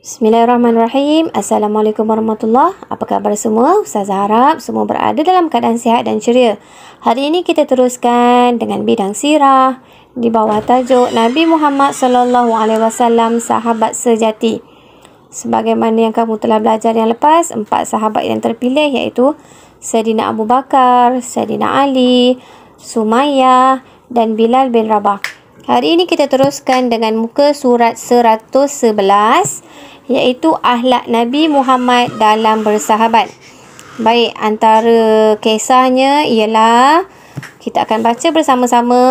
Bismillahirrahmanirrahim. Assalamualaikum warahmatullahi. Apa khabar semua? Ustazah harap semua berada dalam keadaan sihat dan ceria. Hari ini kita teruskan dengan bidang sirah di bawah tajuk Nabi Muhammad SAW, sahabat sejati. Sebagaimana yang kamu telah belajar yang lepas, 4 sahabat yang terpilih iaitu Sayyidina Abu Bakar, Sayyidina Ali, Sumayyah dan Bilal bin Rabah. Hari ini kita teruskan dengan muka surat 111 iaitu akhlak Nabi Muhammad dalam bersahabat. Baik, antara kisahnya ialah kita akan baca bersama-sama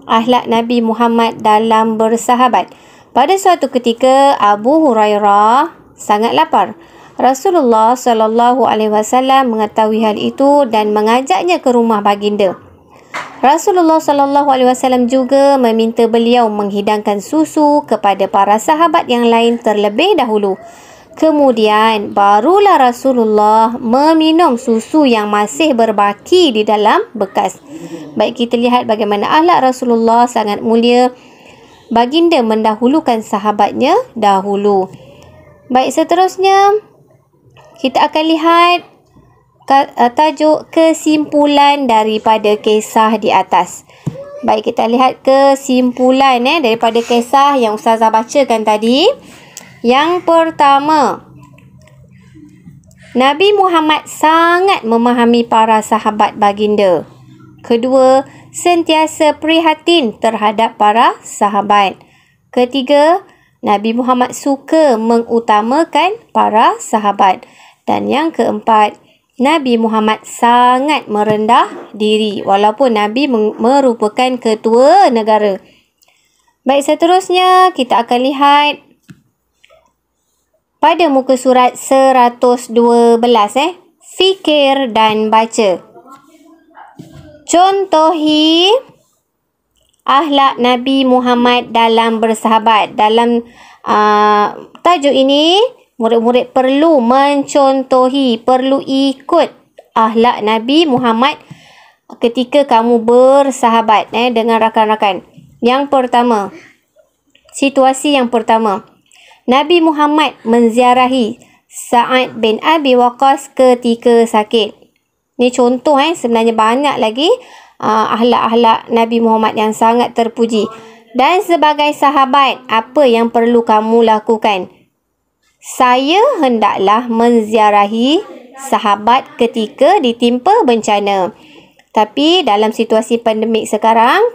akhlak Nabi Muhammad dalam bersahabat. Pada suatu ketika Abu Hurairah sangat lapar. Rasulullah SAW mengetahui hal itu dan mengajaknya ke rumah baginda. Rasulullah SAW juga meminta beliau menghidangkan susu kepada para sahabat yang lain terlebih dahulu. Kemudian barulah Rasulullah meminum susu yang masih berbaki di dalam bekas. Baik, kita lihat bagaimana akhlak Rasulullah sangat mulia. Baginda mendahulukan sahabatnya dahulu. Baik, seterusnya kita akan lihat tajuk kesimpulan daripada kisah di atas. Baik, kita lihat kesimpulan daripada kisah yang Ustazah bacakan tadi. Yang pertama, Nabi Muhammad sangat memahami para sahabat baginda. Kedua, sentiasa prihatin terhadap para sahabat. Ketiga, Nabi Muhammad suka mengutamakan para sahabat. Dan yang keempat, Nabi Muhammad sangat merendah diri walaupun Nabi merupakan ketua negara. Baik, seterusnya kita akan lihat pada muka surat 112, fikir dan baca. Contohi akhlak Nabi Muhammad dalam bersahabat. Dalam tajuk ini, murid-murid perlu mencontohi, perlu ikut akhlak Nabi Muhammad ketika kamu bersahabat dengan rakan-rakan. Yang pertama, situasi yang pertama, Nabi Muhammad menziarahi Sa'ad bin Abi Waqqas ketika sakit. Ini contoh, sebenarnya banyak lagi akhlak-akhlak Nabi Muhammad yang sangat terpuji. Dan sebagai sahabat, apa yang perlu kamu lakukan? Saya hendaklah menziarahi sahabat ketika ditimpa bencana. Tapi dalam situasi pandemik sekarang,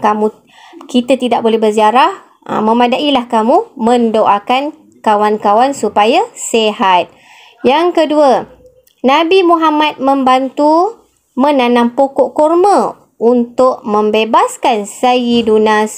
kita tidak boleh berziarah. Memadailah kamu mendoakan kawan-kawan supaya sihat. Yang kedua, Nabi Muhammad membantu menanam pokok kurma untuk membebaskan Sayyiduna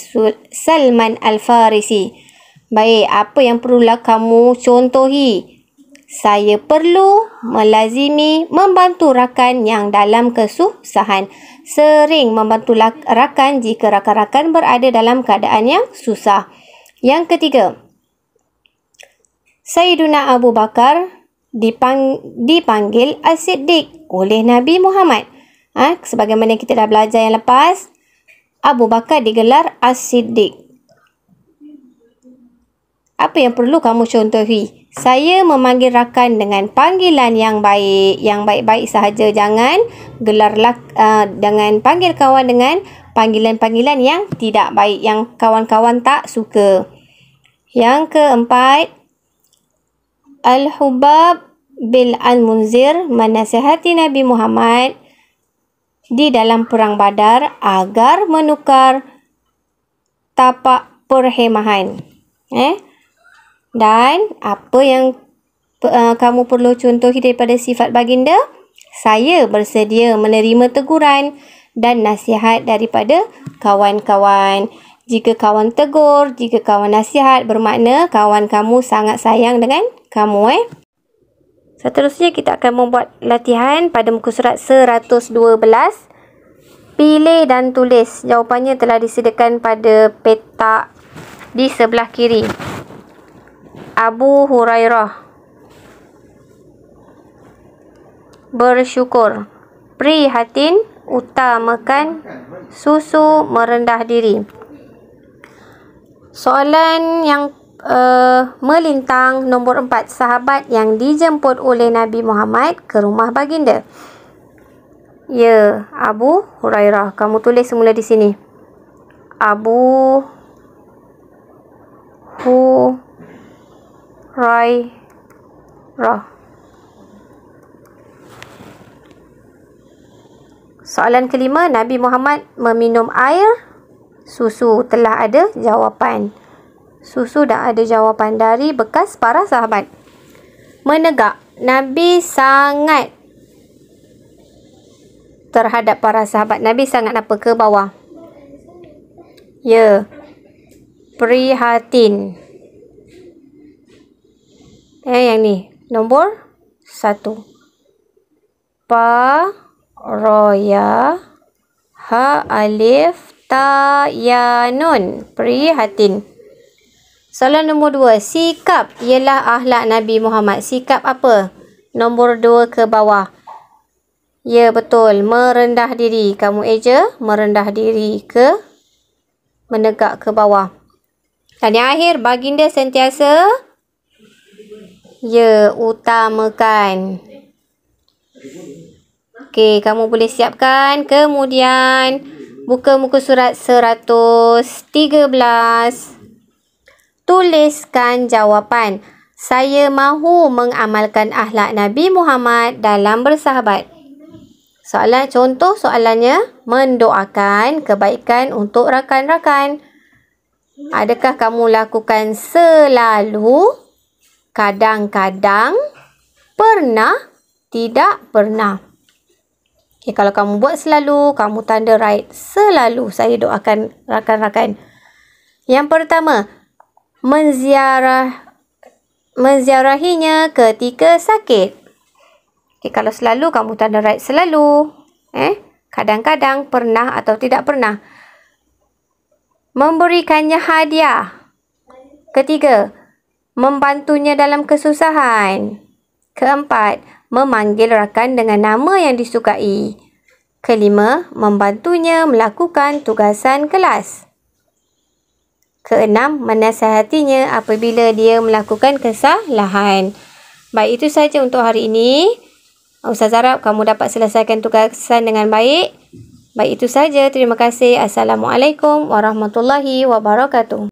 Salman Al-Farisi. Baik, apa yang perlulah kamu contohi? Saya perlu melazimi membantu rakan yang dalam kesusahan. Sering membantu rakan jika rakan-rakan berada dalam keadaan yang susah. Yang ketiga, Sayyiduna Abu Bakar dipanggil As-Siddiq oleh Nabi Muhammad. Sebagaimana kita dah belajar yang lepas, Abu Bakar digelar As-Siddiq. Apa yang perlu kamu contohi? Saya memanggil rakan dengan panggilan yang baik, yang baik-baik sahaja. Jangan jangan panggil kawan dengan panggilan-panggilan yang tidak baik, yang kawan-kawan tak suka. Yang keempat, Al-Hubab bin Al-Munzir menasihati Nabi Muhammad di dalam perang Badar agar menukar tapak perkhemahan. Dan apa yang kamu perlu contohi daripada sifat baginda? Saya bersedia menerima teguran dan nasihat daripada kawan-kawan. Jika kawan tegur, jika kawan nasihat, bermakna kawan kamu sangat sayang dengan kamu. Seterusnya kita akan membuat latihan pada muka surat 112. Pilih dan tulis. Jawapannya telah disediakan pada petak di sebelah kiri. Abu Hurairah bersyukur, prihatin, utamakan susu, merendah diri. Soalan yang melintang. Nombor 4, sahabat yang dijemput oleh Nabi Muhammad ke rumah baginda. Ya, Abu Hurairah. Kamu tulis semula di sini. Abu Hurairah. Soalan kelima, Nabi Muhammad meminum air susu. Telah ada jawapan. Susu dah ada jawapan dari bekas para sahabat. Menegak. Nabi sangat terhadap para sahabat. Nabi sangat apa? Ke bawah. Ya. Prihatin. Yang ni. Nombor 1. Roya. Ha alif ta ya nun. Prihatin. Soalan nombor 2. Sikap ialah akhlak Nabi Muhammad. Sikap apa? Nombor 2 ke bawah. Ya, betul. Merendah diri. Kamu eja. Merendah diri ke menegak ke bawah. Dan yang akhir, baginda sentiasa utamakan. Okey, kamu boleh siapkan. Kemudian, buka muka surat 113. Tuliskan jawapan. Saya mahu mengamalkan akhlak Nabi Muhammad dalam bersahabat. Contoh soalannya, mendoakan kebaikan untuk rakan-rakan. Adakah kamu lakukan selalu, kadang-kadang, pernah, tidak pernah? Okay, kalau kamu buat selalu, kamu tanda right. Selalu saya doakan rakan-rakan. Yang pertama, menziarahinya ketika sakit. Okay, kalau selalu, kamu tanda right selalu. Kadang-kadang, pernah atau tidak pernah. Memberikannya hadiah. Ketiga, membantunya dalam kesusahan. Keempat, memanggil rakan dengan nama yang disukai. Kelima, membantunya melakukan tugasan kelas. Keenam, menasihatinya apabila dia melakukan kesalahan. Baik, itu saja untuk hari ini. Ustaz harap kamu dapat selesaikan tugasan dengan baik. Baik, itu saja. Terima kasih. Assalamualaikum warahmatullahi wabarakatuh.